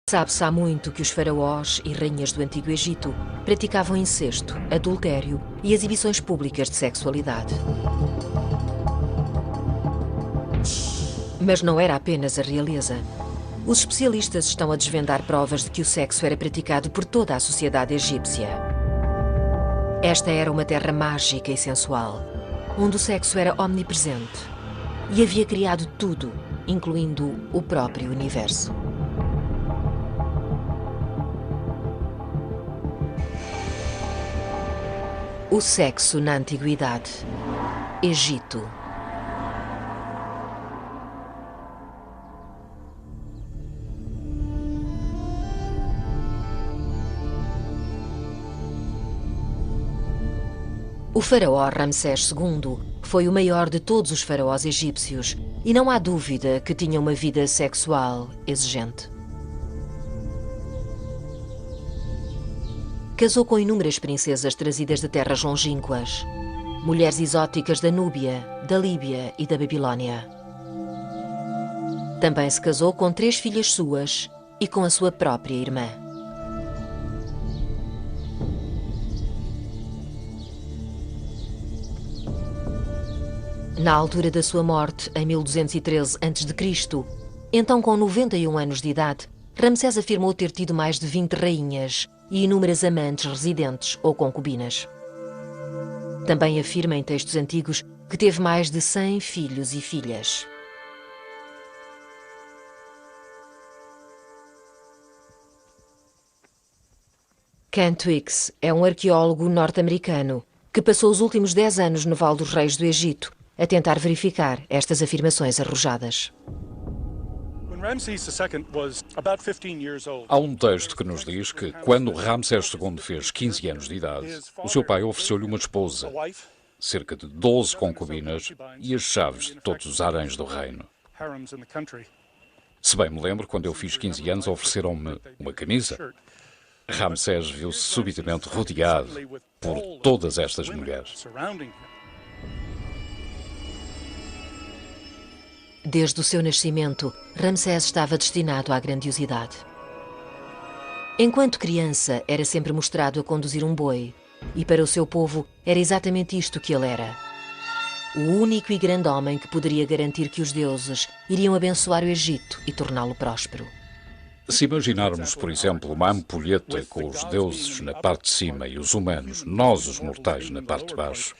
Sabe-se há muito que os faraós e rainhas do Antigo Egito praticavam incesto, adultério e exibições públicas de sexualidade. Mas não era apenas a realeza. Os especialistas estão a desvendar provas de que o sexo era praticado por toda a sociedade egípcia. Esta era uma terra mágica e sensual, onde o sexo era omnipresente e havia criado tudo, incluindo o próprio universo. O sexo na Antiguidade. Egito. O faraó Ramsés II foi o maior de todos os faraós egípcios e não há dúvida que tinha uma vida sexual exigente. Casou com inúmeras princesas trazidas de terras longínquas, mulheres exóticas da Núbia, da Líbia e da Babilónia. Também se casou com 3 filhas suas e com a sua própria irmã. Na altura da sua morte, em 1213 a.C., então com 91 anos de idade, Ramsés afirmou ter tido mais de 20 rainhas e inúmeras amantes residentes ou concubinas. Também afirma em textos antigos que teve mais de 100 filhos e filhas. Ken Twiggs é um arqueólogo norte-americano que passou os últimos 10 anos no Vale dos Reis do Egito a tentar verificar estas afirmações arrojadas. Há um texto que nos diz que, quando Ramsés II fez 15 anos de idade, o seu pai ofereceu-lhe uma esposa, cerca de 12 concubinas e as chaves de todos os haréns do reino. Se bem me lembro, quando eu fiz 15 anos, ofereceram-me uma camisa. Ramsés viu-se subitamente rodeado por todas estas mulheres. Desde o seu nascimento, Ramsés estava destinado à grandiosidade. Enquanto criança, era sempre mostrado a conduzir um boi, e para o seu povo era exatamente isto que ele era. O único e grande homem que poderia garantir que os deuses iriam abençoar o Egito e torná-lo próspero. Se imaginarmos, por exemplo, uma ampulheta com os deuses na parte de cima e os humanos, nós os mortais, na parte de baixo,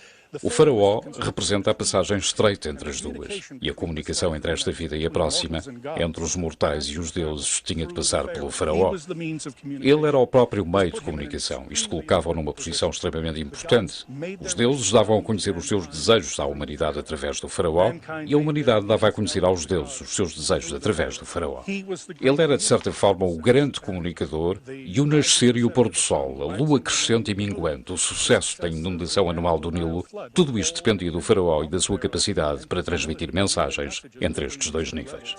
o faraó representa a passagem estreita entre as duas, e a comunicação entre esta vida e a próxima, entre os mortais e os deuses, tinha de passar pelo faraó. Ele era o próprio meio de comunicação. Isto colocava-o numa posição extremamente importante. Os deuses davam a conhecer os seus desejos à humanidade através do faraó, e a humanidade dava a conhecer aos deuses os seus desejos através do faraó. Ele era, de certa forma, o grande comunicador, e o nascer e o pôr do sol, a lua crescente e minguante, o sucesso da inundação anual do Nilo, tudo isto dependia do faraó e da sua capacidade para transmitir mensagens entre estes dois níveis.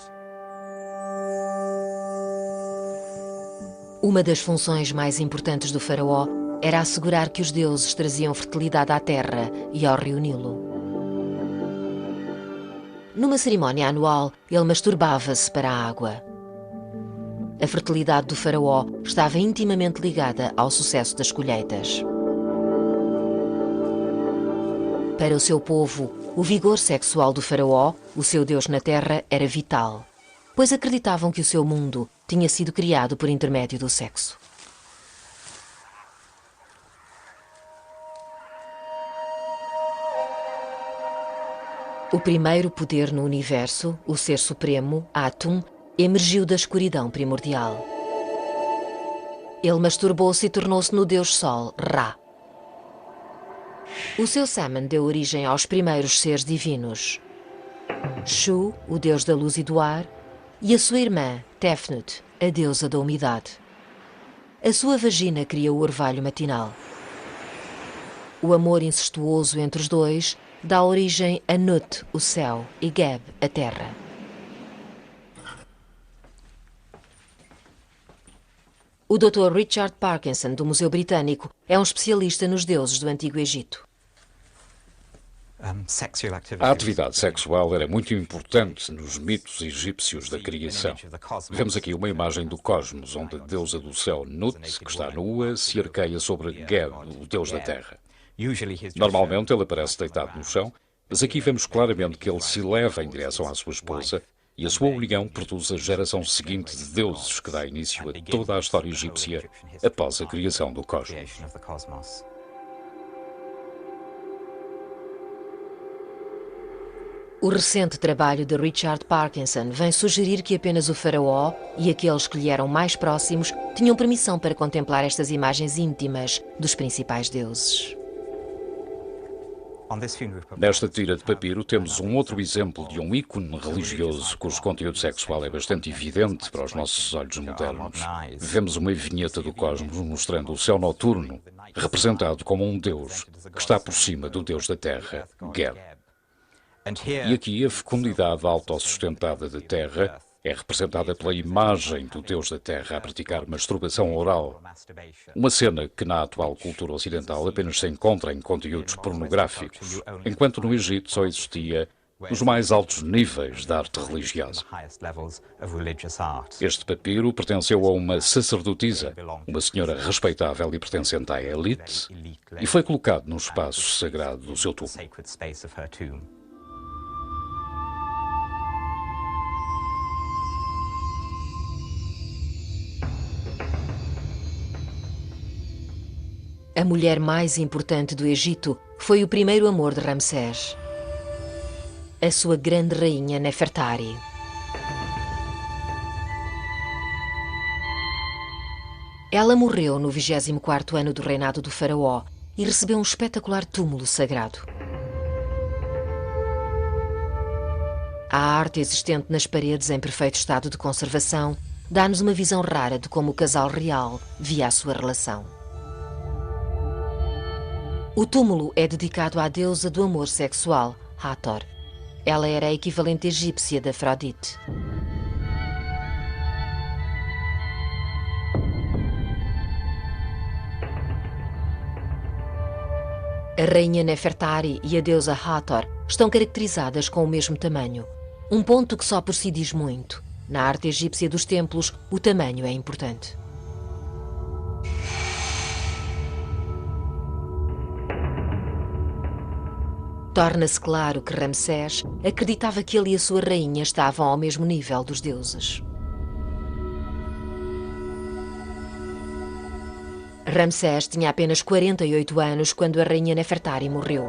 Uma das funções mais importantes do faraó era assegurar que os deuses traziam fertilidade à terra e ao rio Nilo. Numa cerimónia anual, ele masturbava-se para a água. A fertilidade do faraó estava intimamente ligada ao sucesso das colheitas. Para o seu povo, o vigor sexual do faraó, o seu deus na terra, era vital, pois acreditavam que o seu mundo tinha sido criado por intermédio do sexo. O primeiro poder no universo, o Ser Supremo, Atum, emergiu da escuridão primordial. Ele masturbou-se e tornou-se no Deus Sol, Ra. O seu sêmen deu origem aos primeiros seres divinos. Shu, o deus da luz e do ar, e a sua irmã, Tefnut, a deusa da umidade. A sua vagina cria o orvalho matinal. O amor incestuoso entre os dois dá origem a Nut, o céu, e Geb, a terra. O Dr. Richard Parkinson, do Museu Britânico, é um especialista nos deuses do Antigo Egito. A atividade sexual era muito importante nos mitos egípcios da criação. Vemos aqui uma imagem do cosmos, onde a deusa do céu, Nut, que está nua, se arqueia sobre Geb, o deus da terra. Normalmente ele aparece deitado no chão, mas aqui vemos claramente que ele se eleva em direção à sua esposa e a sua união produz a geração seguinte de deuses que dá início a toda a história egípcia após a criação do cosmos. O recente trabalho de Richard Parkinson vem sugerir que apenas o faraó e aqueles que lhe eram mais próximos tinham permissão para contemplar estas imagens íntimas dos principais deuses. Nesta tira de papiro temos um outro exemplo de um ícone religioso cujo conteúdo sexual é bastante evidente para os nossos olhos modernos. Vemos uma vinheta do cosmos mostrando o céu noturno, representado como um deus que está por cima do deus da terra, Geb. E aqui a fecundidade autossustentada da terra é representada pela imagem do deus da terra a praticar masturbação oral. Uma cena que na atual cultura ocidental apenas se encontra em conteúdos pornográficos, enquanto no Egito só existia nos mais altos níveis da arte religiosa. Este papiro pertenceu a uma sacerdotisa, uma senhora respeitável e pertencente à elite, e foi colocado no espaço sagrado do seu túmulo. A mulher mais importante do Egito foi o primeiro amor de Ramsés, a sua grande rainha Nefertari. Ela morreu no 24º ano do reinado do faraó e recebeu um espetacular túmulo sagrado. A arte existente nas paredes em perfeito estado de conservação dá-nos uma visão rara de como o casal real via a sua relação. O túmulo é dedicado à deusa do amor sexual, Hathor. Ela era a equivalente egípcia de Afrodite. A rainha Nefertari e a deusa Hathor estão caracterizadas com o mesmo tamanho. Um ponto que só por si diz muito. Na arte egípcia dos templos, o tamanho é importante. Torna-se claro que Ramsés acreditava que ele e a sua rainha estavam ao mesmo nível dos deuses. Ramsés tinha apenas 48 anos quando a rainha Nefertari morreu.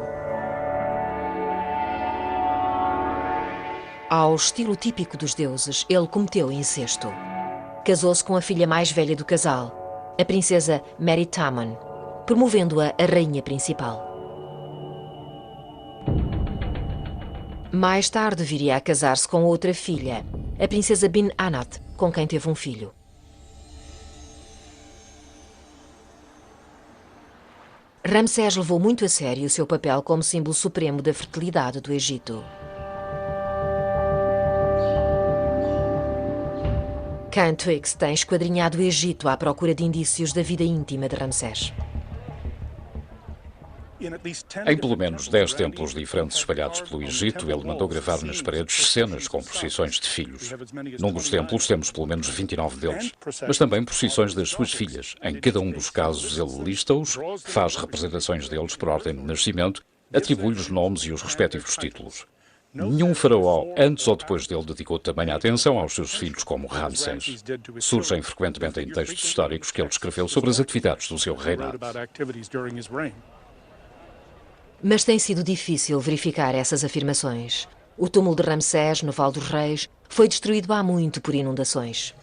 Ao estilo típico dos deuses, ele cometeu incesto. Casou-se com a filha mais velha do casal, a princesa Meritamon, promovendo-a a rainha principal. Mais tarde viria a casar-se com outra filha, a princesa Bin Anat, com quem teve um filho. Ramsés levou muito a sério o seu papel como símbolo supremo da fertilidade do Egito. Ken Twiggs tem esquadrinhado o Egito à procura de indícios da vida íntima de Ramsés. Em pelo menos 10 templos diferentes espalhados pelo Egito, ele mandou gravar nas paredes cenas com procissões de filhos. Num dos templos temos pelo menos 29 deles, mas também procissões das suas filhas. Em cada um dos casos ele lista-os, faz representações deles por ordem de nascimento, atribui-lhes nomes e os respectivos títulos. Nenhum faraó, antes ou depois dele, dedicou tamanha atenção aos seus filhos como Ramsés. Surgem frequentemente em textos históricos que ele escreveu sobre as atividades do seu reinado. Mas tem sido difícil verificar essas afirmações. O túmulo de Ramsés, no Vale dos Reis, foi destruído há muito por inundações.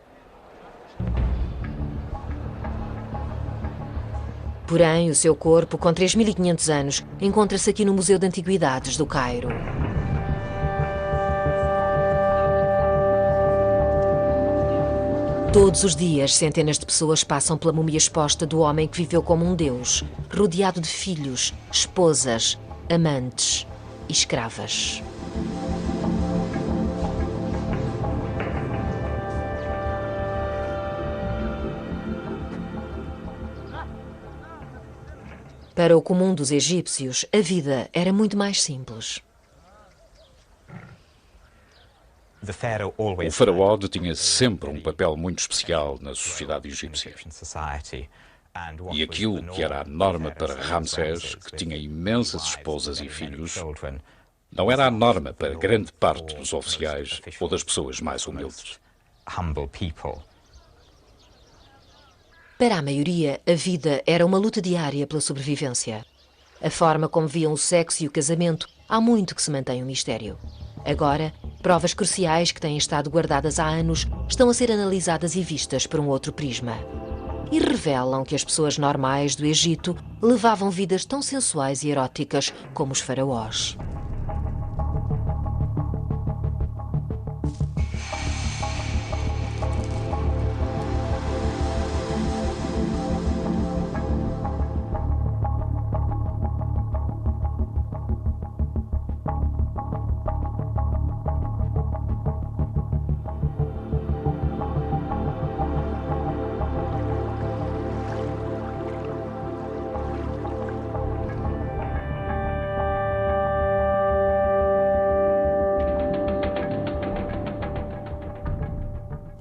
Porém, o seu corpo, com 3.500 anos, encontra-se aqui no Museu de Antiguidades do Cairo. Todos os dias, centenas de pessoas passam pela múmia exposta do homem que viveu como um deus, rodeado de filhos, esposas, amantes e escravas. Para o comum dos egípcios, a vida era muito mais simples. O faraó detinha sempre um papel muito especial na sociedade egípcia. E aquilo que era a norma para Ramsés, que tinha imensas esposas e filhos, não era a norma para grande parte dos oficiais ou das pessoas mais humildes. Para a maioria, a vida era uma luta diária pela sobrevivência. A forma como viam o sexo e o casamento há muito que se mantém um mistério. Agora, provas cruciais que têm estado guardadas há anos estão a ser analisadas e vistas por um outro prisma. E revelam que as pessoas normais do Egito levavam vidas tão sensuais e eróticas como os faraós.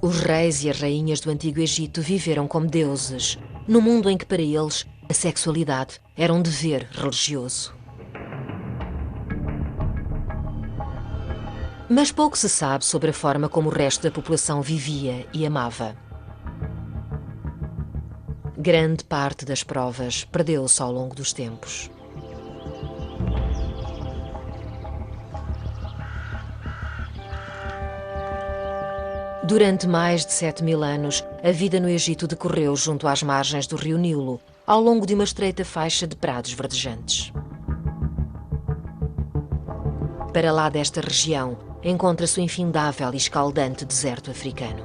Os reis e as rainhas do Antigo Egito viveram como deuses, num mundo em que para eles a sexualidade era um dever religioso. Mas pouco se sabe sobre a forma como o resto da população vivia e amava. Grande parte das provas perdeu-se ao longo dos tempos. Durante mais de 7.000 anos, a vida no Egito decorreu junto às margens do rio Nilo, ao longo de uma estreita faixa de prados verdejantes. Para lá desta região, encontra-se o infindável e escaldante deserto africano.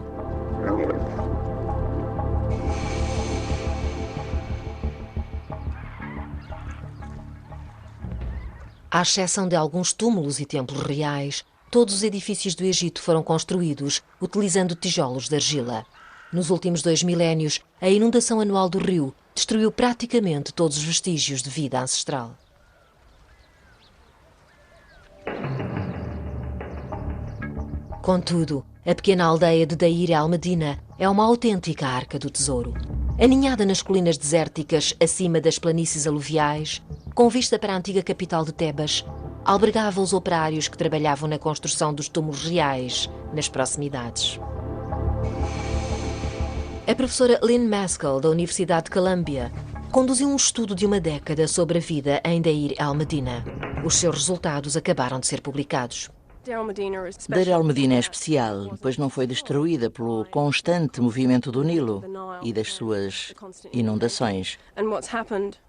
À exceção de alguns túmulos e templos reais, todos os edifícios do Egito foram construídos utilizando tijolos de argila. Nos últimos 2 milénios, a inundação anual do rio destruiu praticamente todos os vestígios de vida ancestral. Contudo, a pequena aldeia de Deir el-Medina é uma autêntica arca do tesouro. Aninhada nas colinas desérticas acima das planícies aluviais, com vista para a antiga capital de Tebas, albergava os operários que trabalhavam na construção dos túmulos reais nas proximidades. A professora Lynn Maskell, da Universidade de Columbia, conduziu um estudo de uma década sobre a vida em Deir el-Medina. Os seus resultados acabaram de ser publicados. Deir el-Medina é especial, pois não foi destruída pelo constante movimento do Nilo e das suas inundações.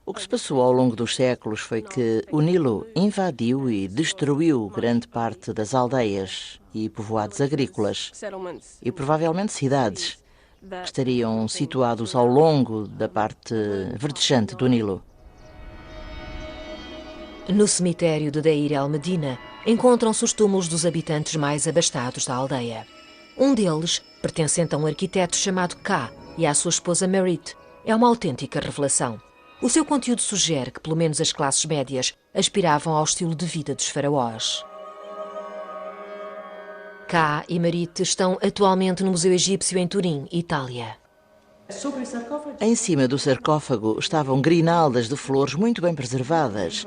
O que se passou ao longo dos séculos foi que o Nilo invadiu e destruiu grande parte das aldeias e povoados agrícolas e provavelmente cidades que estariam situados ao longo da parte verdejante do Nilo. No cemitério de Deir el-Medina encontram-se os túmulos dos habitantes mais abastados da aldeia. Um deles, pertencente a um arquiteto chamado Ka e à sua esposa Merit, é uma autêntica revelação. O seu conteúdo sugere que pelo menos as classes médias aspiravam ao estilo de vida dos faraós. Ka e Merit estão atualmente no Museu Egípcio em Turim, Itália. Em cima do sarcófago estavam grinaldas de flores muito bem preservadas.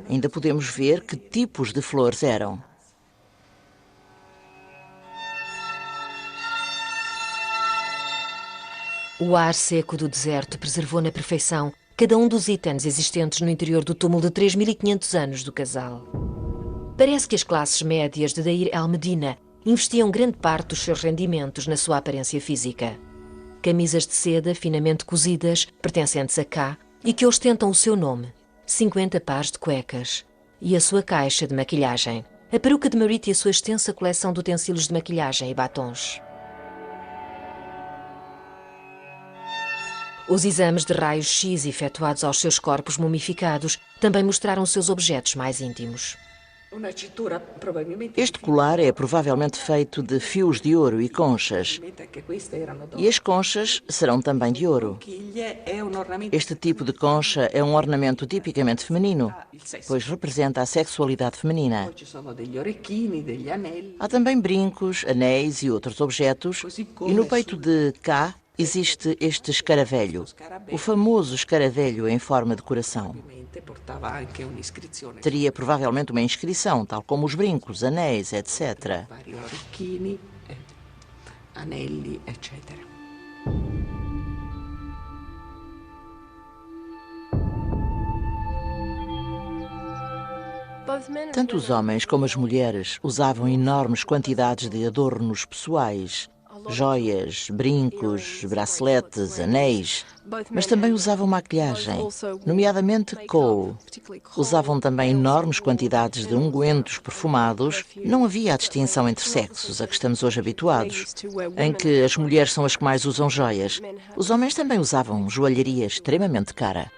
Ainda podemos ver que tipos de flores eram. O ar seco do deserto preservou na perfeição cada um dos itens existentes no interior do túmulo de 3.500 anos do casal. Parece que as classes médias de Deir el-Medina investiam grande parte dos seus rendimentos na sua aparência física. Camisas de seda finamente cozidas, pertencentes a Ka, e que ostentam o seu nome, 50 pares de cuecas, e a sua caixa de maquilhagem, a peruca de Merit e a sua extensa coleção de utensílios de maquilhagem e batons. Os exames de raios-x efetuados aos seus corpos mumificados também mostraram os seus objetos mais íntimos. Este colar é provavelmente feito de fios de ouro e conchas. E as conchas serão também de ouro. Este tipo de concha é um ornamento tipicamente feminino, pois representa a sexualidade feminina. Há também brincos, anéis e outros objetos, e no peito de K existe este escaravelho, o famoso escaravelho em forma de coração. Teria provavelmente uma inscrição, tal como os brincos, anéis, etc. Tanto os homens como as mulheres usavam enormes quantidades de adornos pessoais, joias, brincos, braceletes, anéis, mas também usavam maquilhagem, nomeadamente kohl. Usavam também enormes quantidades de ungüentos perfumados. Não havia a distinção entre sexos a que estamos hoje habituados, em que as mulheres são as que mais usam joias. Os homens também usavam joalharia extremamente cara.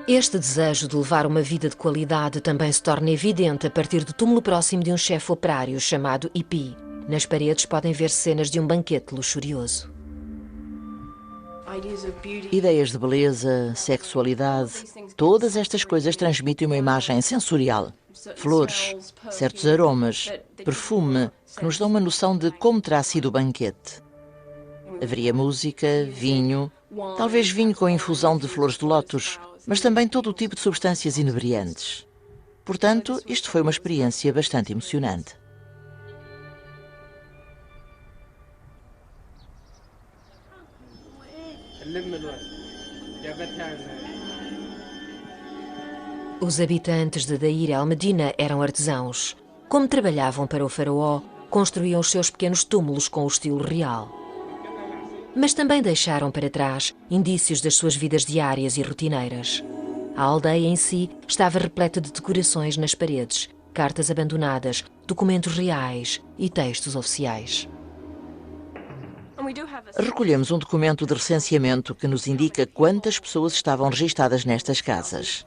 Este desejo de levar uma vida de qualidade também se torna evidente a partir do túmulo próximo de um chefe operário chamado Ipi. Nas paredes podem ver cenas de um banquete luxurioso. Ideias de beleza, sexualidade, todas estas coisas transmitem uma imagem sensorial. Flores, certos aromas, perfume, que nos dão uma noção de como terá sido o banquete. Haveria música, vinho, talvez vinho com infusão de flores de lótus, mas também todo o tipo de substâncias inebriantes. Portanto, isto foi uma experiência bastante emocionante. Os habitantes de Deir el-Medina eram artesãos. Como trabalhavam para o faraó, construíam os seus pequenos túmulos com o estilo real. Mas também deixaram para trás indícios das suas vidas diárias e rotineiras. A aldeia em si estava repleta de decorações nas paredes, cartas abandonadas, documentos reais e textos oficiais. Recolhemos um documento de recenseamento que nos indica quantas pessoas estavam registadas nestas casas.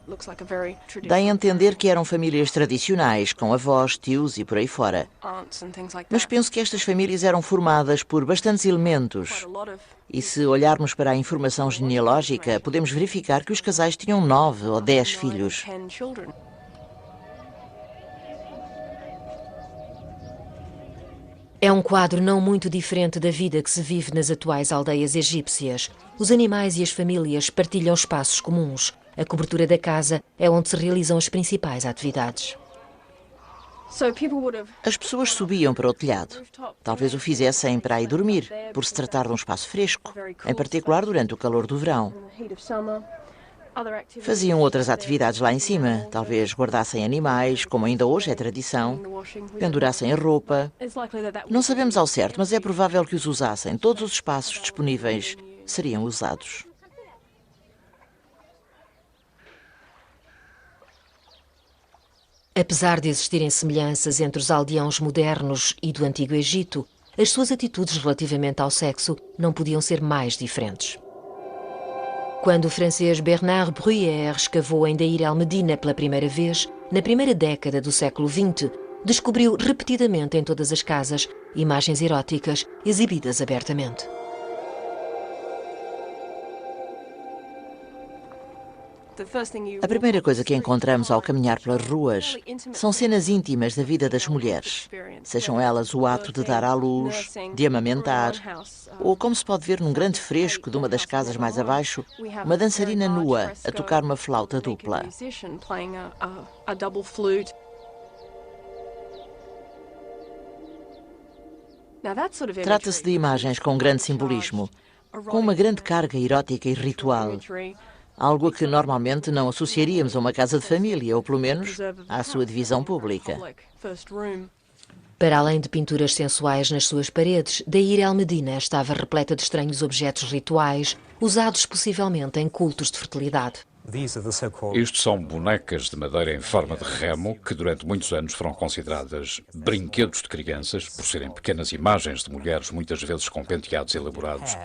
Dá a entender que eram famílias tradicionais, com avós, tios e por aí fora. Mas penso que estas famílias eram formadas por bastantes elementos. E se olharmos para a informação genealógica, podemos verificar que os casais tinham 9 ou 10 filhos. É um quadro não muito diferente da vida que se vive nas atuais aldeias egípcias. Os animais e as famílias partilham espaços comuns. A cobertura da casa é onde se realizam as principais atividades. As pessoas subiam para o telhado. Talvez o fizessem para ir dormir, por se tratar de um espaço fresco, em particular durante o calor do verão. Faziam outras atividades lá em cima, talvez guardassem animais, como ainda hoje é tradição, pendurassem a roupa. Não sabemos ao certo, mas é provável que os usassem. Todos os espaços disponíveis seriam usados. Apesar de existirem semelhanças entre os aldeões modernos e do Antigo Egito, as suas atitudes relativamente ao sexo não podiam ser mais diferentes. Quando o francês Bernard Bruyère escavou em Deir el-Medina pela primeira vez, na primeira década do século XX, descobriu repetidamente em todas as casas imagens eróticas exibidas abertamente. A primeira coisa que encontramos ao caminhar pelas ruas são cenas íntimas da vida das mulheres, sejam elas o ato de dar à luz, de amamentar, ou, como se pode ver num grande fresco de uma das casas mais abaixo, uma dançarina nua a tocar uma flauta dupla. Trata-se de imagens com grande simbolismo, com uma grande carga erótica e ritual. Algo a que normalmente não associaríamos a uma casa de família, ou pelo menos à sua divisão pública. Para além de pinturas sensuais nas suas paredes, Deir el-Medina estava repleta de estranhos objetos rituais, usados possivelmente em cultos de fertilidade. Isto são bonecas de madeira em forma de remo que durante muitos anos foram consideradas brinquedos de crianças, por serem pequenas imagens de mulheres, muitas vezes com penteados elaborados.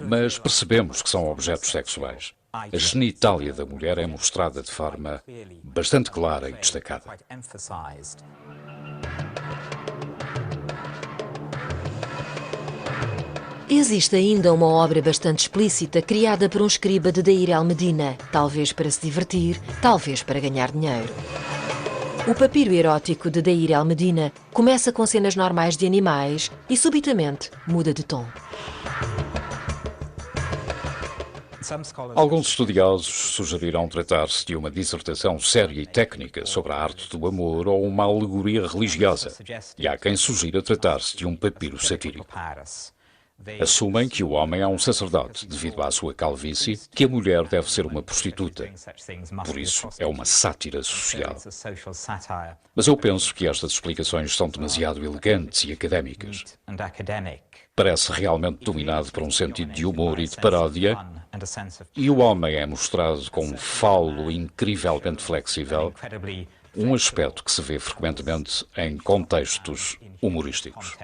Mas percebemos que são objetos sexuais. a genitália da mulher é mostrada de forma bastante clara e destacada. Existe ainda uma obra bastante explícita criada por um escriba de Deir el-Medina, talvez para se divertir, talvez para ganhar dinheiro. O papiro erótico de Deir el-Medina começa com cenas normais de animais e subitamente muda de tom. Alguns estudiosos sugeriram tratar-se de uma dissertação séria e técnica sobre a arte do amor ou uma alegoria religiosa, e há quem sugira tratar-se de um papiro satírico. Assumem que o homem é um sacerdote devido à sua calvície, que a mulher deve ser uma prostituta. Por isso, é uma sátira social. Mas eu penso que estas explicações são demasiado elegantes e académicas. Parece realmente dominado por um sentido de humor e de paródia, e o homem é mostrado com um faulo incrivelmente flexível, um aspecto que se vê frequentemente em contextos humorísticos.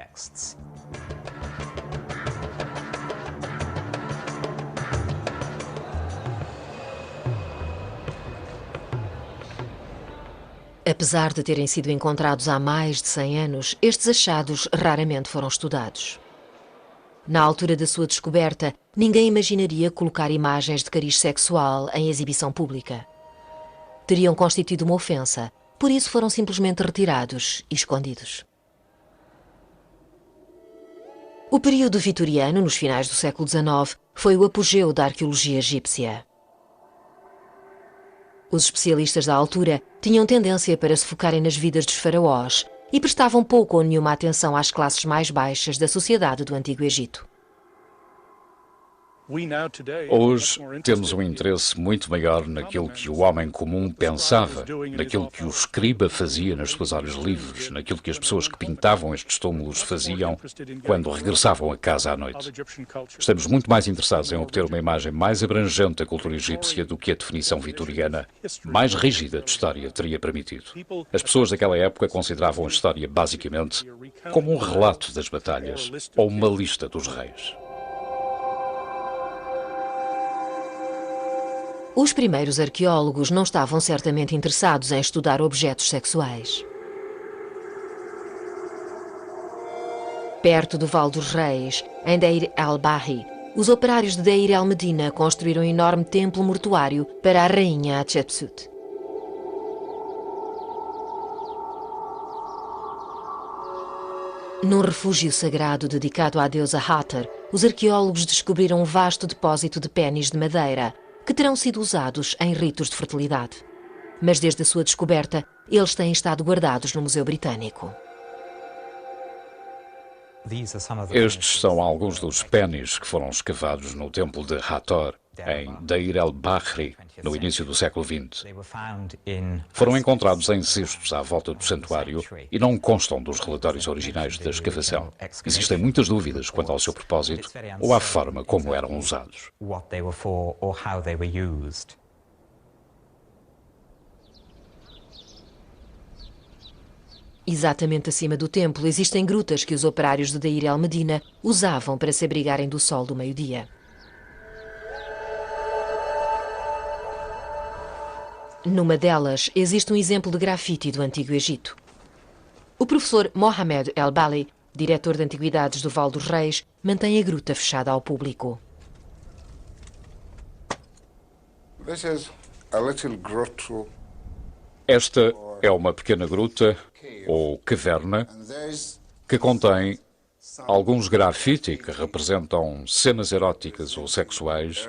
Apesar de terem sido encontrados há mais de 100 anos, estes achados raramente foram estudados. Na altura da sua descoberta, ninguém imaginaria colocar imagens de cariz sexual em exibição pública. Teriam constituído uma ofensa, por isso foram simplesmente retirados e escondidos. O período vitoriano, nos finais do século XIX, foi o apogeu da arqueologia egípcia. Os especialistas da altura tinham tendência para se focarem nas vidas dos faraós e prestavam pouco ou nenhuma atenção às classes mais baixas da sociedade do Antigo Egito. Hoje temos um interesse muito maior naquilo que o homem comum pensava, naquilo que o escriba fazia nas suas horas livres, naquilo que as pessoas que pintavam estes túmulos faziam quando regressavam a casa à noite. Estamos muito mais interessados em obter uma imagem mais abrangente da cultura egípcia do que a definição vitoriana, mais rígida de história, teria permitido. As pessoas daquela época consideravam a história basicamente como um relato das batalhas ou uma lista dos reis. Os primeiros arqueólogos não estavam certamente interessados em estudar objetos sexuais. Perto do Vale dos Reis, em Deir el-Bahri, os operários de Deir el-Medina construíram um enorme templo mortuário para a rainha Hatshepsut. Num refúgio sagrado dedicado à deusa Hathor, os arqueólogos descobriram um vasto depósito de pénis de madeira, que terão sido usados em ritos de fertilidade. Mas desde a sua descoberta, eles têm estado guardados no Museu Britânico. Estes são alguns dos pénis que foram escavados no templo de Hathor, em Deir el-Bahri, no início do século XX. Foram encontrados em cestos à volta do santuário e não constam dos relatórios originais da escavação. Existem muitas dúvidas quanto ao seu propósito ou à forma como eram usados. Exatamente acima do templo existem grutas que os operários de Deir el-Medina usavam para se abrigarem do sol do meio-dia. Numa delas existe um exemplo de grafite do Antigo Egito. O professor Mohamed El-Bali, diretor de Antiguidades do Vale dos Reis, mantém a gruta fechada ao público. Esta é uma pequena gruta, ou caverna, que contém alguns grafite que representam cenas eróticas ou sexuais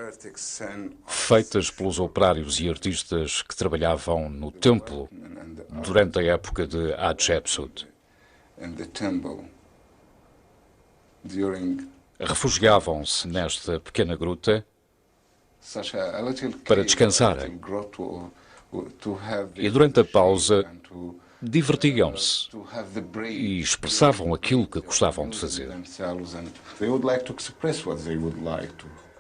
feitas pelos operários e artistas que trabalhavam no templo durante a época de Hatshepsut. Refugiavam-se nesta pequena gruta para descansarem e durante a pausa divertiam-se e expressavam aquilo que gostavam de fazer.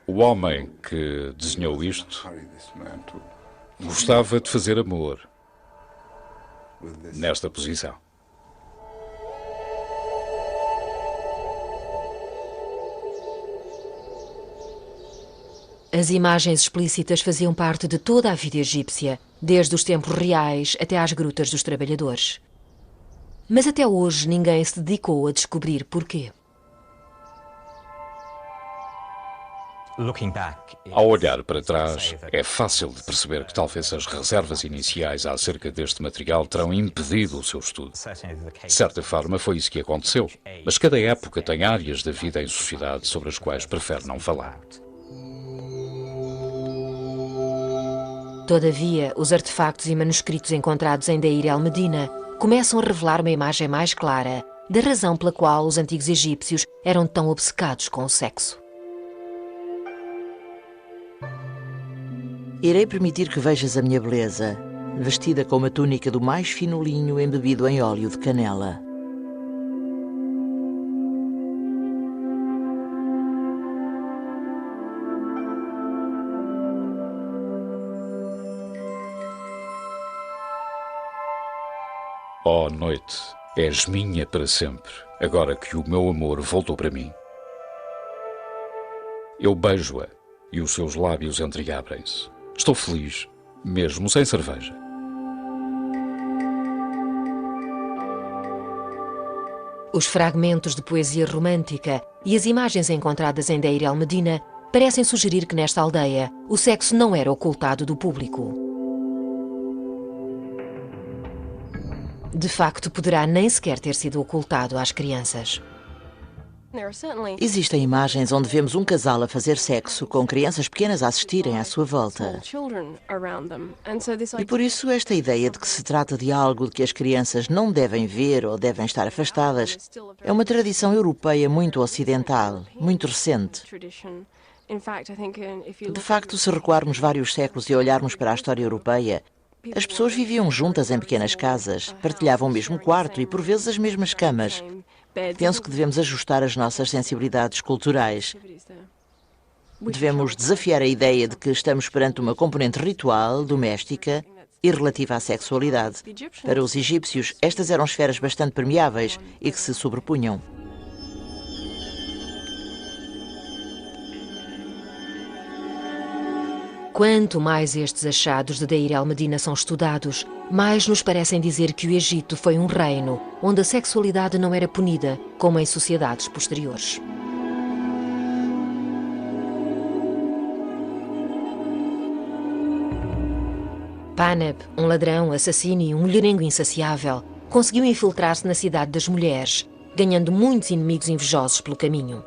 O homem que desenhou isto gostava de fazer amor nesta posição. A As imagens explícitas faziam parte de toda a vida egípcia, desde os tempos reais até às grutas dos trabalhadores. Mas até hoje ninguém se dedicou a descobrir porquê. Ao olhar para trás, é fácil de perceber que talvez as reservas iniciais acerca deste material terão impedido o seu estudo. De certa forma, foi isso que aconteceu, mas cada época tem áreas da vida em sociedade sobre as quais prefere não falar. Todavia, os artefactos e manuscritos encontrados em Deir el-Medina começam a revelar uma imagem mais clara da razão pela qual os antigos egípcios eram tão obcecados com o sexo. Irei permitir que vejas a minha beleza, vestida com uma túnica do mais fino linho embebido em óleo de canela. Ó noite, és minha para sempre, agora que o meu amor voltou para mim. Eu beijo-a e os seus lábios entreabrem-se. Estou feliz, mesmo sem cerveja. Os fragmentos de poesia romântica e as imagens encontradas em Deir el-Medina parecem sugerir que nesta aldeia o sexo não era ocultado do público. De facto, poderá nem sequer ter sido ocultado às crianças. Existem imagens onde vemos um casal a fazer sexo com crianças pequenas a assistirem à sua volta. E por isso esta ideia de que se trata de algo de que as crianças não devem ver ou devem estar afastadas é uma tradição europeia muito ocidental, muito recente. De facto, se recuarmos vários séculos e olharmos para a história europeia, as pessoas viviam juntas em pequenas casas, partilhavam o mesmo quarto e por vezes as mesmas camas. Penso que devemos ajustar as nossas sensibilidades culturais. Devemos desafiar a ideia de que estamos perante uma componente ritual, doméstica e relativa à sexualidade. Para os egípcios, estas eram esferas bastante permeáveis e que se sobrepunham. Quanto mais estes achados de Deir el-Medina são estudados, mais nos parecem dizer que o Egito foi um reino onde a sexualidade não era punida, como em sociedades posteriores. Paneb, um ladrão, assassino e um mulherengo insaciável, conseguiu infiltrar-se na cidade das mulheres, ganhando muitos inimigos invejosos pelo caminho.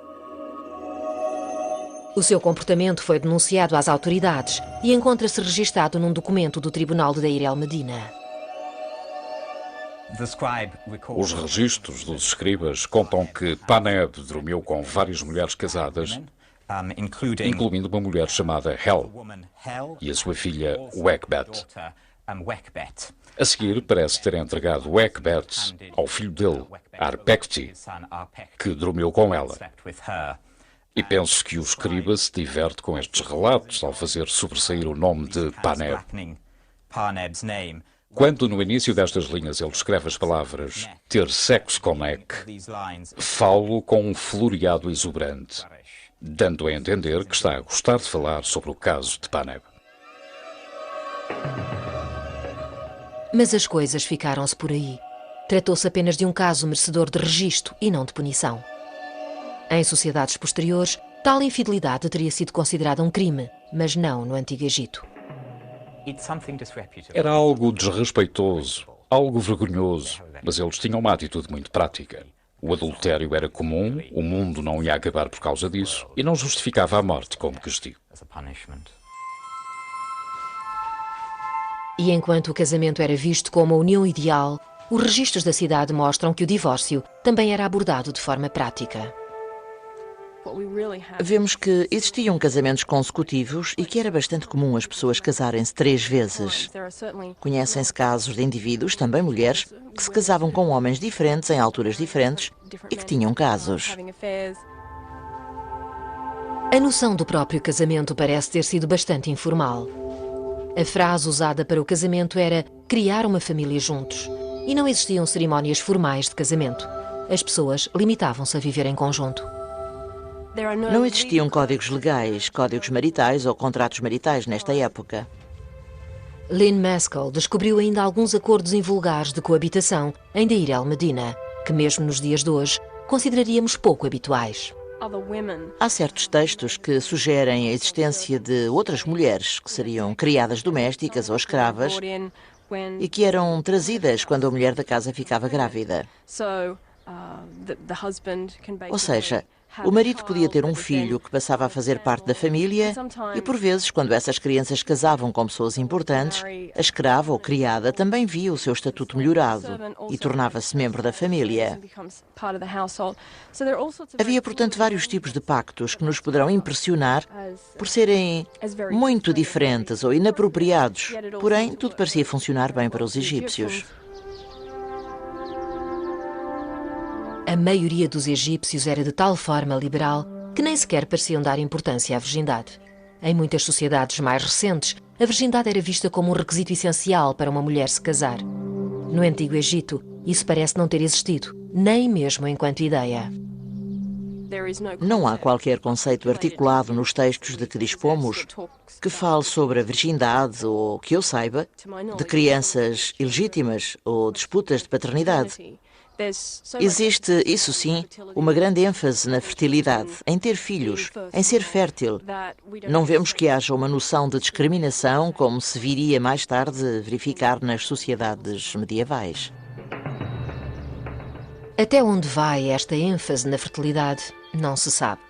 O seu comportamento foi denunciado às autoridades e encontra-se registado num documento do Tribunal de Deir el-Medina. Os registros dos escribas contam que Paneb dormiu com várias mulheres casadas, incluindo uma mulher chamada Hel e a sua filha Wekhbet. A seguir, parece ter entregado Wekhbet ao filho dele, Arpekti, que dormiu com ela. E penso que o escriba se diverte com estes relatos ao fazer sobressair o nome de Paneb. Quando no início destas linhas ele escreve as palavras ter sexo com Ek, falo com um floreado exuberante, dando a entender que está a gostar de falar sobre o caso de Paneb. Mas as coisas ficaram-se por aí. Tratou-se apenas de um caso merecedor de registro e não de punição. Em sociedades posteriores, tal infidelidade teria sido considerada um crime, mas não no Antigo Egito. Era algo desrespeitoso, algo vergonhoso, mas eles tinham uma atitude muito prática. O adultério era comum, o mundo não ia acabar por causa disso e não justificava a morte como castigo. E enquanto o casamento era visto como a união ideal, os registros da cidade mostram que o divórcio também era abordado de forma prática. Vemos que existiam casamentos consecutivos e que era bastante comum as pessoas casarem-se 3 vezes. Conhecem-se casos de indivíduos, também mulheres, que se casavam com homens diferentes em alturas diferentes e que tinham casos. A noção do próprio casamento parece ter sido bastante informal. A frase usada para o casamento era criar uma família juntos e não existiam cerimónias formais de casamento. As pessoas limitavam-se a viver em conjunto. Não existiam códigos legais, códigos maritais ou contratos maritais nesta época. Lynn Maskell descobriu ainda alguns acordos invulgares de coabitação em Deir el-Medina, que mesmo nos dias de hoje consideraríamos pouco habituais. Há certos textos que sugerem a existência de outras mulheres que seriam criadas domésticas ou escravas e que eram trazidas quando a mulher da casa ficava grávida. Ou seja, o marido podia ter um filho que passava a fazer parte da família e, por vezes, quando essas crianças casavam com pessoas importantes, a escrava ou criada também via o seu estatuto melhorado e tornava-se membro da família. Havia, portanto, vários tipos de pactos que nos poderão impressionar por serem muito diferentes ou inapropriados, porém, tudo parecia funcionar bem para os egípcios. A maioria dos egípcios era de tal forma liberal que nem sequer pareciam dar importância à virgindade. Em muitas sociedades mais recentes, a virgindade era vista como um requisito essencial para uma mulher se casar. No Antigo Egito, isso parece não ter existido, nem mesmo enquanto ideia. Não há qualquer conceito articulado nos textos de que dispomos que fale sobre a virgindade ou, que eu saiba, de crianças ilegítimas ou disputas de paternidade. Existe, isso sim, uma grande ênfase na fertilidade, em ter filhos, em ser fértil. Não vemos que haja uma noção de discriminação como se viria mais tarde verificar nas sociedades medievais. Até onde vai esta ênfase na fertilidade, não se sabe.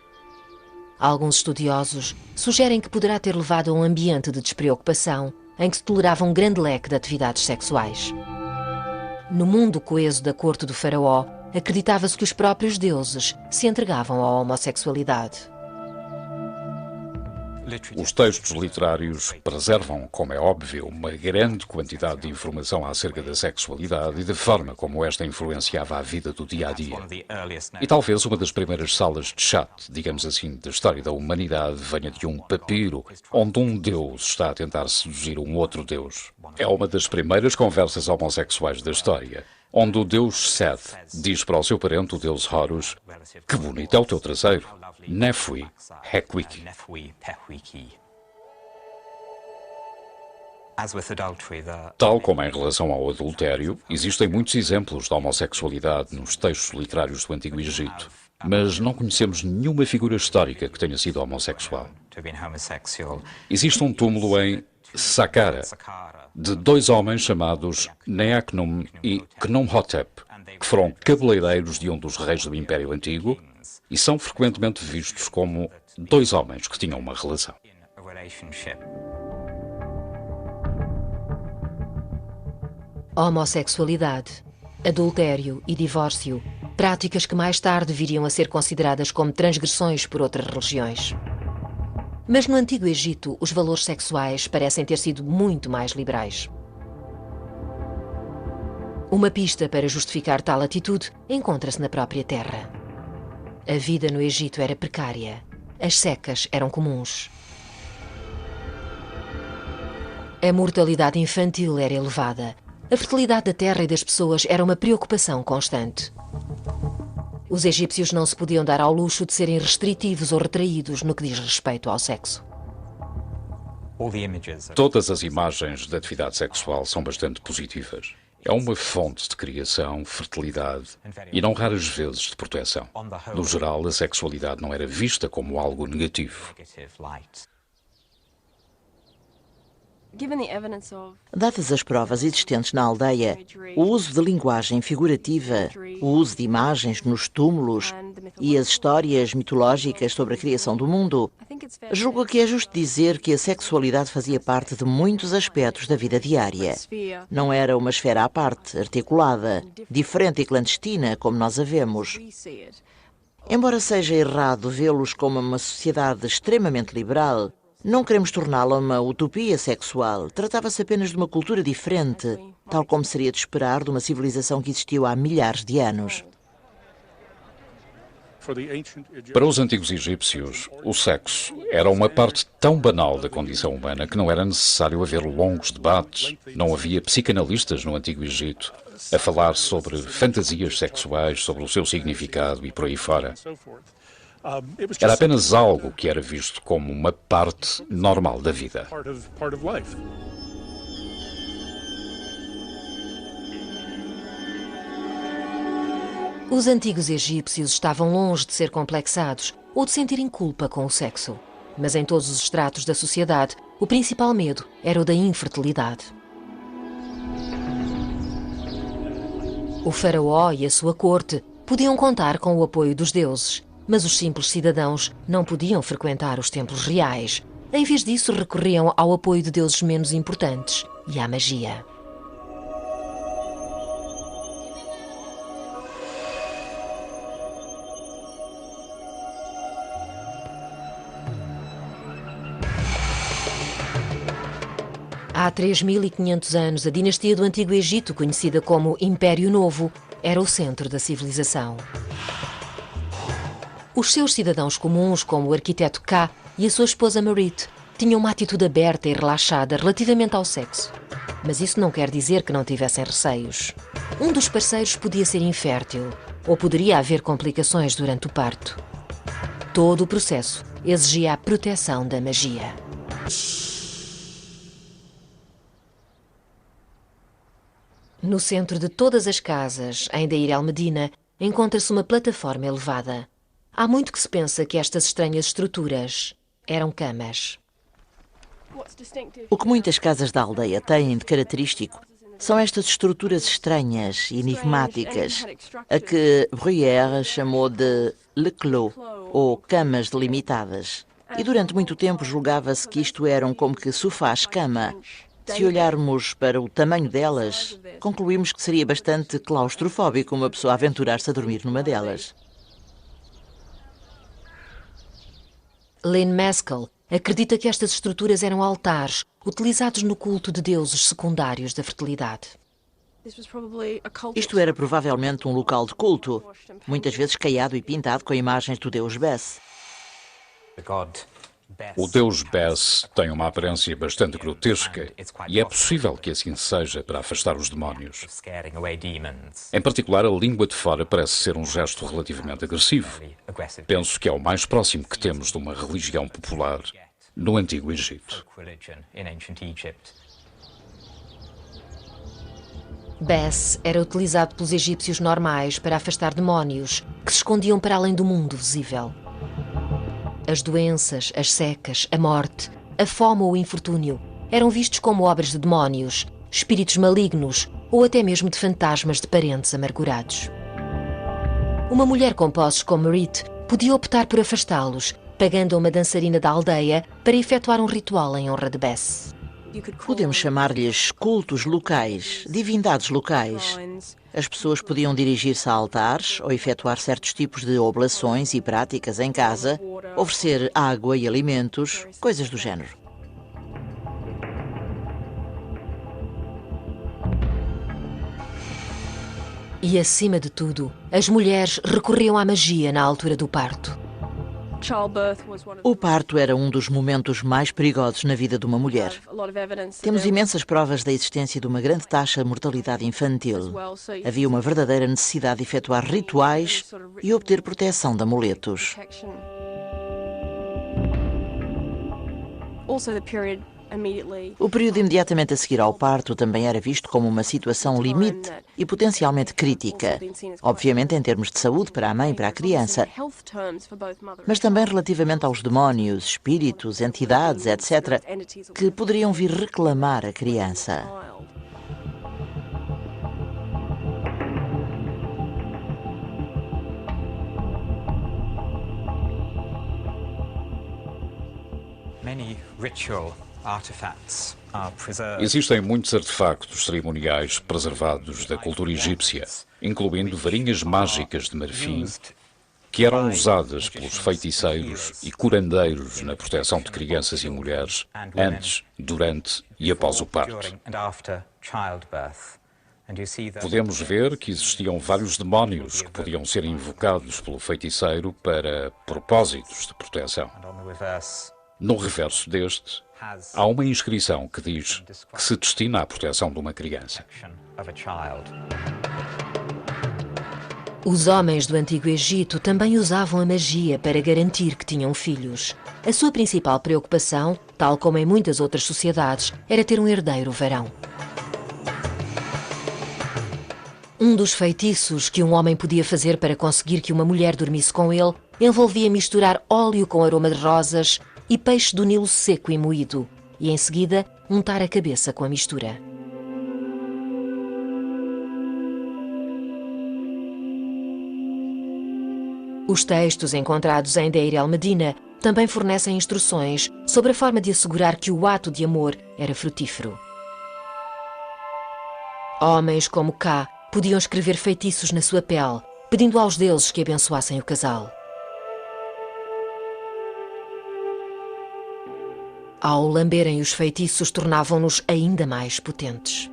Alguns estudiosos sugerem que poderá ter levado a um ambiente de despreocupação em que se tolerava um grande leque de atividades sexuais. No mundo coeso da corte do faraó, acreditava-se que os próprios deuses se entregavam à homossexualidade. Os textos literários preservam, como é óbvio, uma grande quantidade de informação acerca da sexualidade e da forma como esta influenciava a vida do dia-a-dia. E talvez uma das primeiras salas de chat, digamos assim, da história da humanidade venha de um papiro onde um deus está a tentar seduzir um outro deus. É uma das primeiras conversas homossexuais da história, onde o deus Seth diz para o seu parente, o deus Horus, que bonito é o teu traseiro. Nefui, Hekwiki. Tal como em relação ao adultério, existem muitos exemplos de homossexualidade nos textos literários do Antigo Egito, mas não conhecemos nenhuma figura histórica que tenha sido homossexual. Existe um túmulo em Saqqara, de dois homens chamados Neaknum e Khnumhotep, que foram cabeleireiros de um dos reis do Império Antigo e são frequentemente vistos como dois homens que tinham uma relação. Homossexualidade, adultério e divórcio, práticas que mais tarde viriam a ser consideradas como transgressões por outras religiões. Mas no Antigo Egito, os valores sexuais parecem ter sido muito mais liberais. Uma pista para justificar tal atitude encontra-se na própria terra. A vida no Egito era precária. As secas eram comuns. A mortalidade infantil era elevada. A fertilidade da terra e das pessoas era uma preocupação constante. Os egípcios não se podiam dar ao luxo de serem restritivos ou retraídos no que diz respeito ao sexo. Todas as imagens da atividade sexual são bastante positivas. É uma fonte de criação, fertilidade e não raras vezes de proteção. No geral, a sexualidade não era vista como algo negativo. Dadas as provas existentes na aldeia, o uso de linguagem figurativa, o uso de imagens nos túmulos e as histórias mitológicas sobre a criação do mundo, julgo que é justo dizer que a sexualidade fazia parte de muitos aspectos da vida diária. Não era uma esfera à parte, articulada, diferente e clandestina, como nós a vemos. Embora seja errado vê-los como uma sociedade extremamente liberal, não queremos torná-la uma utopia sexual. Tratava-se apenas de uma cultura diferente, tal como seria de esperar de uma civilização que existiu há milhares de anos. Para os antigos egípcios, o sexo era uma parte tão banal da condição humana que não era necessário haver longos debates. Não havia psicanalistas no Antigo Egito a falar sobre fantasias sexuais, sobre o seu significado e por aí fora. Era apenas algo que era visto como uma parte normal da vida. Os antigos egípcios estavam longe de ser complexados ou de sentirem culpa com o sexo. Mas em todos os estratos da sociedade, o principal medo era o da infertilidade. O faraó e a sua corte podiam contar com o apoio dos deuses, mas os simples cidadãos não podiam frequentar os templos reais. Em vez disso, recorriam ao apoio de deuses menos importantes e à magia. Há 3.500 anos, a dinastia do Antigo Egito, conhecida como Império Novo, era o centro da civilização. Os seus cidadãos comuns, como o arquiteto Ka e a sua esposa Merit, tinham uma atitude aberta e relaxada relativamente ao sexo. Mas isso não quer dizer que não tivessem receios. Um dos parceiros podia ser infértil, ou poderia haver complicações durante o parto. Todo o processo exigia a proteção da magia. No centro de todas as casas, em Deir el-Medina, encontra-se uma plataforma elevada. Há muito que se pensa que estas estranhas estruturas eram camas. O que muitas casas da aldeia têm de característico são estas estruturas estranhas e enigmáticas, a que Bruyère chamou de le clos, ou camas delimitadas. E durante muito tempo julgava-se que isto eram como que sofás-cama. Se olharmos para o tamanho delas, concluímos que seria bastante claustrofóbico uma pessoa aventurar-se a dormir numa delas. Lynn Maskell acredita que estas estruturas eram altares utilizados no culto de deuses secundários da fertilidade. Isto era provavelmente um local de culto, muitas vezes caiado e pintado com imagens do deus Bes. O deus Bes tem uma aparência bastante grotesca e é possível que assim seja para afastar os demónios. Em particular, a língua de fora parece ser um gesto relativamente agressivo. Penso que é o mais próximo que temos de uma religião popular no Antigo Egito. Bes era utilizado pelos egípcios normais para afastar demónios que se escondiam para além do mundo visível. As doenças, as secas, a morte, a fome ou o infortúnio eram vistos como obras de demónios, espíritos malignos ou até mesmo de fantasmas de parentes amargurados. Uma mulher com posses como Merit podia optar por afastá-los, pagando a uma dançarina da aldeia para efetuar um ritual em honra de Bes. Podemos chamar-lhes cultos locais, divindades locais. As pessoas podiam dirigir-se a altares ou efetuar certos tipos de oblações e práticas em casa, oferecer água e alimentos, coisas do género. E, acima de tudo, as mulheres recorriam à magia na altura do parto. O parto era um dos momentos mais perigosos na vida de uma mulher. Temos imensas provas da existência de uma grande taxa de mortalidade infantil. Havia uma verdadeira necessidade de efetuar rituais e obter proteção de amuletos. O período imediatamente a seguir ao parto também era visto como uma situação limite e potencialmente crítica. Obviamente em termos de saúde para a mãe e para a criança, mas também relativamente aos demónios, espíritos, entidades, etc., que poderiam vir reclamar a criança. Existem muitos artefactos cerimoniais preservados da cultura egípcia, incluindo varinhas mágicas de marfim, que eram usadas pelos feiticeiros e curandeiros na proteção de crianças e mulheres antes, durante e após o parto. Podemos ver que existiam vários demónios que podiam ser invocados pelo feiticeiro para propósitos de proteção. No reverso deste, há uma inscrição que diz que se destina à proteção de uma criança. Os homens do Antigo Egito também usavam a magia para garantir que tinham filhos. A sua principal preocupação, tal como em muitas outras sociedades, era ter um herdeiro varão. Um dos feitiços que um homem podia fazer para conseguir que uma mulher dormisse com ele envolvia misturar óleo com aroma de rosas e peixe do Nilo seco e moído, e em seguida untar a cabeça com a mistura. Os textos encontrados em Deir el-Medina também fornecem instruções sobre a forma de assegurar que o ato de amor era frutífero. Homens como Ká podiam escrever feitiços na sua pele, pedindo aos deuses que abençoassem o casal. Ao lamberem os feitiços, tornavam-nos ainda mais potentes.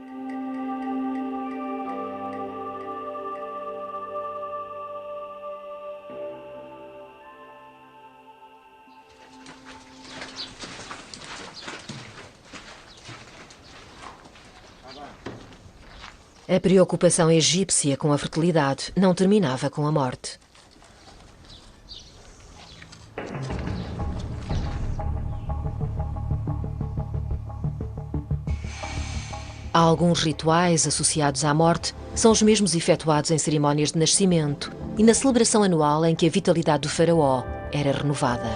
A preocupação egípcia com a fertilidade não terminava com a morte. Alguns rituais associados à morte são os mesmos efetuados em cerimónias de nascimento e na celebração anual em que a vitalidade do faraó era renovada.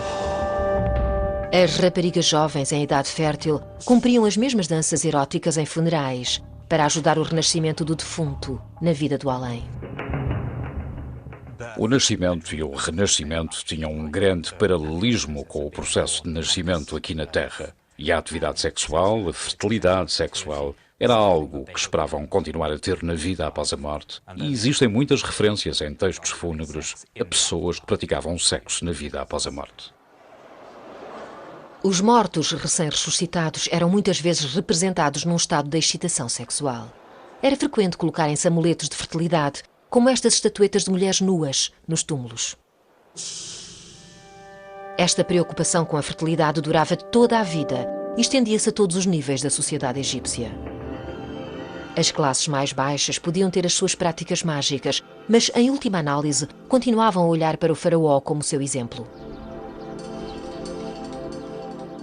As raparigas jovens em idade fértil cumpriam as mesmas danças eróticas em funerais para ajudar o renascimento do defunto na vida do além. O nascimento e o renascimento tinham um grande paralelismo com o processo de nascimento aqui na Terra. E a atividade sexual, a fertilidade sexual, era algo que esperavam continuar a ter na vida após a morte. E existem muitas referências em textos fúnebres a pessoas que praticavam sexo na vida após a morte. Os mortos recém-ressuscitados eram muitas vezes representados num estado de excitação sexual. Era frequente colocarem-se amuletos de fertilidade, como estas estatuetas de mulheres nuas, nos túmulos. Esta preocupação com a fertilidade durava toda a vida e estendia-se a todos os níveis da sociedade egípcia. As classes mais baixas podiam ter as suas práticas mágicas, mas, em última análise, continuavam a olhar para o faraó como seu exemplo.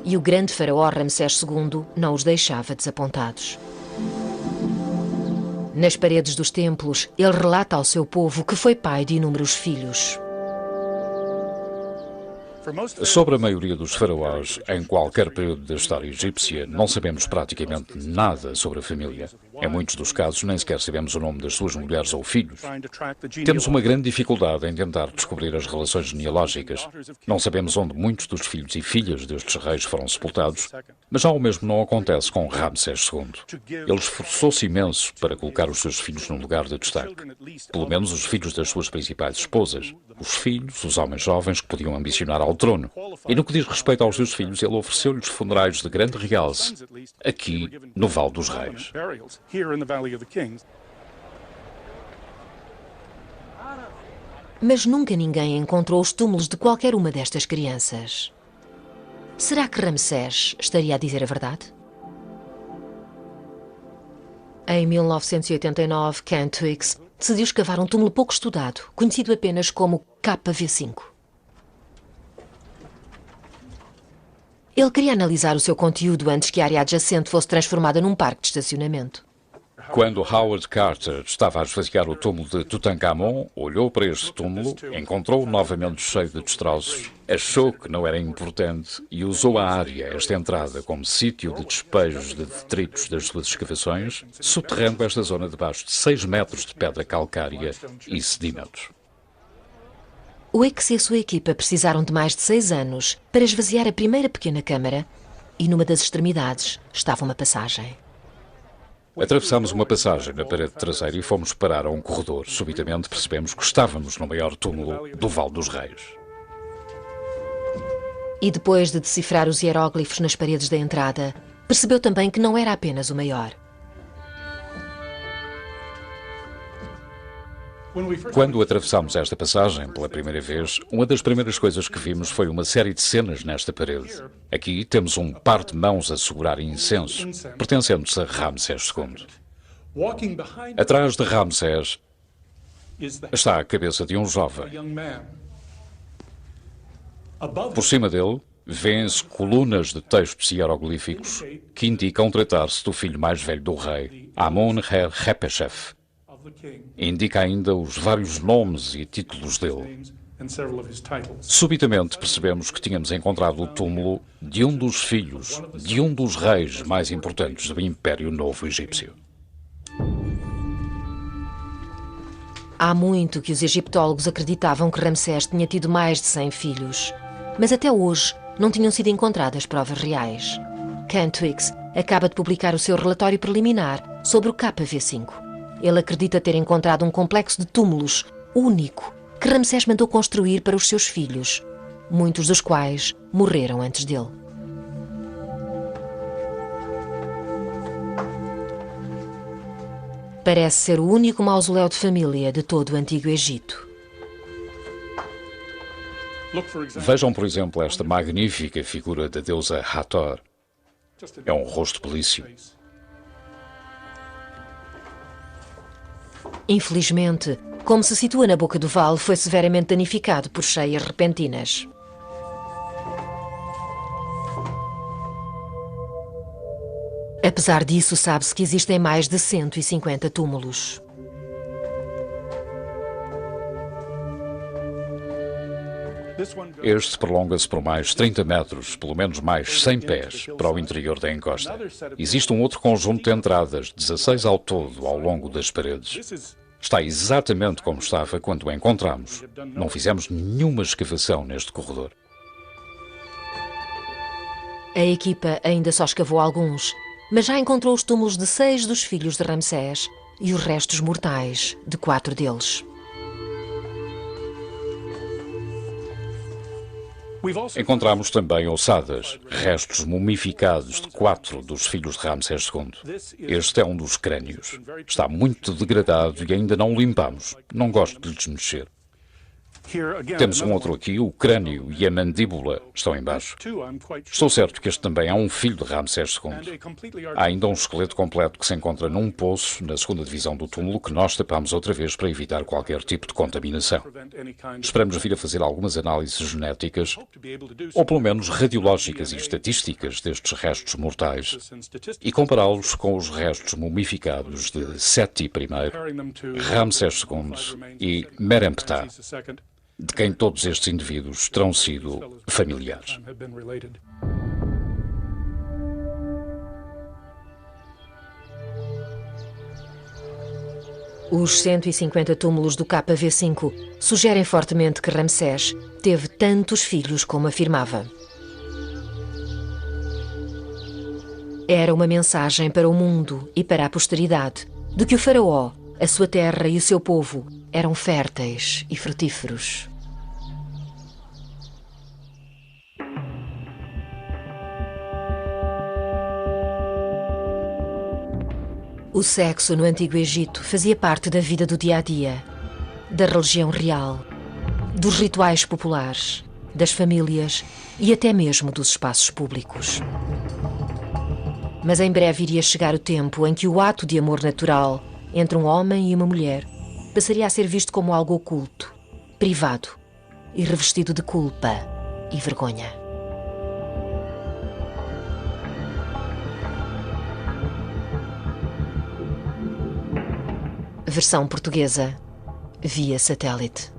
E o grande faraó Ramsés II não os deixava desapontados. Nas paredes dos templos, ele relata ao seu povo que foi pai de inúmeros filhos. Sobre a maioria dos faraós, em qualquer período da história egípcia, não sabemos praticamente nada sobre a família. Em muitos dos casos, nem sequer sabemos o nome das suas mulheres ou filhos. Temos uma grande dificuldade em tentar descobrir as relações genealógicas. Não sabemos onde muitos dos filhos e filhas destes reis foram sepultados, mas já o mesmo não acontece com Ramsés II. Ele esforçou-se imenso para colocar os seus filhos num lugar de destaque. Pelo menos os filhos das suas principais esposas. Os filhos, os homens jovens que podiam ambicionar ao trono. E no que diz respeito aos seus filhos, ele ofereceu-lhes funerais de grande realce, aqui no Vale dos Reis. Mas nunca ninguém encontrou os túmulos de qualquer uma destas crianças. Será que Ramsés estaria a dizer a verdade? Em 1989, Ken Twiggs decidiu escavar um túmulo pouco estudado, conhecido apenas como KV5. Ele queria analisar o seu conteúdo antes que a área adjacente fosse transformada num parque de estacionamento. Quando Howard Carter estava a esvaziar o túmulo de Tutankhamon, olhou para este túmulo, encontrou-o novamente cheio de destroços, achou que não era importante e usou a área, esta entrada, como sítio de despejos de detritos das suas escavações, soterrando esta zona debaixo de 6 metros de pedra calcária e sedimentos. O X e a sua equipa precisaram de mais de 6 anos para esvaziar a primeira pequena câmara e numa das extremidades estava uma passagem. Atravessámos uma passagem na parede traseira e fomos parar a um corredor. Subitamente percebemos que estávamos no maior túmulo do Vale dos Reis. E depois de decifrar os hieróglifos nas paredes da entrada, percebeu também que não era apenas o maior. Quando atravessámos esta passagem pela primeira vez, uma das primeiras coisas que vimos foi uma série de cenas nesta parede. Aqui temos um par de mãos a segurar incenso, pertencendo-se a Ramsés II. Atrás de Ramsés está a cabeça de um jovem. Por cima dele, vêem-se colunas de textos hieroglíficos que indicam tratar-se do filho mais velho do rei, Amun-Her-Hepeshef. Indica ainda os vários nomes e títulos dele. Subitamente percebemos que tínhamos encontrado o túmulo de um dos filhos de um dos reis mais importantes do Império Novo Egípcio. Há muito que os egiptólogos acreditavam que Ramsés tinha tido mais de 100 filhos, mas até hoje não tinham sido encontradas provas reais. Cantwix acaba de publicar o seu relatório preliminar sobre o KV5. Ele acredita ter encontrado um complexo de túmulos único que Ramsés mandou construir para os seus filhos, muitos dos quais morreram antes dele. Parece ser o único mausoléu de família de todo o Antigo Egito. Vejam, por exemplo, esta magnífica figura da deusa Hathor. É um rosto belíssimo. Infelizmente, como se situa na boca do vale, foi severamente danificado por cheias repentinas. Apesar disso, sabe-se que existem mais de 150 túmulos. Este prolonga-se por mais 30 metros, pelo menos mais 100 pés, para o interior da encosta. Existe um outro conjunto de entradas, 16 ao todo, ao longo das paredes. Está exatamente como estava quando o encontramos. Não fizemos nenhuma escavação neste corredor. A equipa ainda só escavou alguns, mas já encontrou os túmulos de 6 dos filhos de Ramsés e os restos mortais de 4 deles. Encontramos também ossadas, restos mumificados de 4 dos filhos de Ramsés II. Este é um dos crânios. Está muito degradado e ainda não o limpamos. Não gosto de desmexer. Temos um outro aqui, o crânio e a mandíbula estão embaixo. Estou certo que este também é um filho de Ramsés II. Há ainda um esqueleto completo que se encontra num poço na segunda divisão do túmulo que nós tapamos outra vez para evitar qualquer tipo de contaminação. Esperamos vir a fazer algumas análises genéticas, ou pelo menos radiológicas e estatísticas destes restos mortais, e compará-los com os restos mumificados de Seti I, Ramsés II e Meremptah, de quem todos estes indivíduos terão sido familiares. Os 150 túmulos do KV5 sugerem fortemente que Ramsés teve tantos filhos como afirmava. Era uma mensagem para o mundo e para a posteridade de que o faraó, a sua terra e o seu povo eram férteis e frutíferos. O sexo no Antigo Egito fazia parte da vida do dia-a-dia, da religião real, dos rituais populares, das famílias e até mesmo dos espaços públicos. Mas em breve iria chegar o tempo em que o ato de amor natural entre um homem e uma mulher passaria a ser visto como algo oculto, privado e revestido de culpa e vergonha. Versão portuguesa via satélite.